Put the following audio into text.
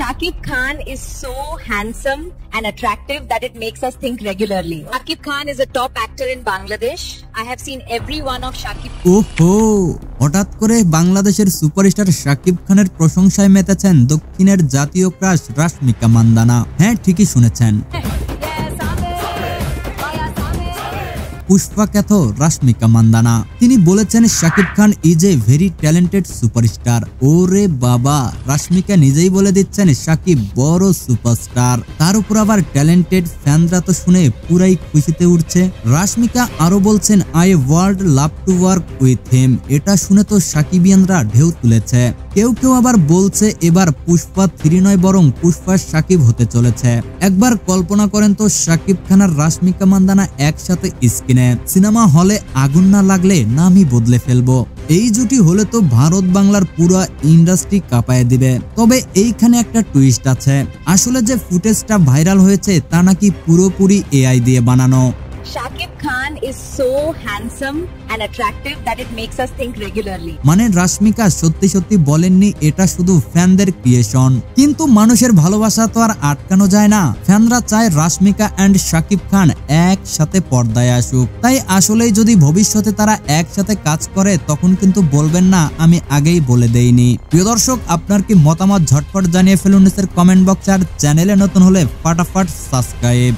Shakib Khan is so handsome and attractive that it makes us think regularly. Shakib Khan is a top actor in Bangladesh. I have seen every one of Shakib. ওহো, হঠাৎ করে বাংলাদেশের superstar Shakib খানের প্রশংসায় মেতেছেন দক্ষিণের জাতীয় crush Rashmika Mandanna. হ্যাঁ, ঠিকই শুনেছেন। পুষ্পা খ্যাত রাশমিকা মান্দানা তিনি বলেছেন Shakib Khan is a very talented superstar. ওরে বাবা, রাশমিকা নিজেই বলে দিচ্ছেন শাকিব বড় সুপারস্টার, তার উপর আবার ট্যালেন্টেড। ফ্যানরা তো শুনে পুরাই খুশিতে উঠছে। রাশমিকা আরো বলছেন I world love to work with him. এটা শুনে তো সাকিবিয়ানরা ঢেউ তুলেছে। কেউ কেউ আবার বলছে এবার পুষ্পা 3 নয় বরং পুষ্পা শাকিব হতে চলেছে। একবার কল্পনা করেন তো শাকিব খান আর রাশমিকা মান্দানা একসাথে স্ক্রিনে। সিনেমা হলে আগুন না লাগলে নামই বদলে ফেলবো। এই জুটি হলে তো ভারত বাংলার পুরো ইন্ডাস্ট্রি কাঁপায় দিবে। তবে এইখানে একটা টুইস্ট আছে, আসলে যে ফুটেজটা ভাইরাল হয়েছে তা নাকি পুরোপুরি এআই দিয়ে বানানো। Shakib Khan is so handsome and attractive that it makes us think regularly. মানে রাশমিকা সত্যি সত্যি বলেননি এটা শুধু ফ্যানদের ক্রিয়েশন। কিন্তু মানুষের ভালোবাসা তো আর আটকানো যায় না। ফ্যানরা চায় রাশমিকা এন্ড শাকিব খান একসাথে পর্দায় আসুক। তাই আসলেই যদি ভবিষ্যতে তারা একসাথে কাজ করে তখন কিন্তু বলবেন না আমি আগেই বলে দেইনি। প্রিয় দর্শক, আপনার কি মতামত ঝটপট জানিয়ে ফেলুন নিচের কমেন্ট বক্সে। আর চ্যানেলে নতুন হলে ফটাফট সাবস্ক্রাইব।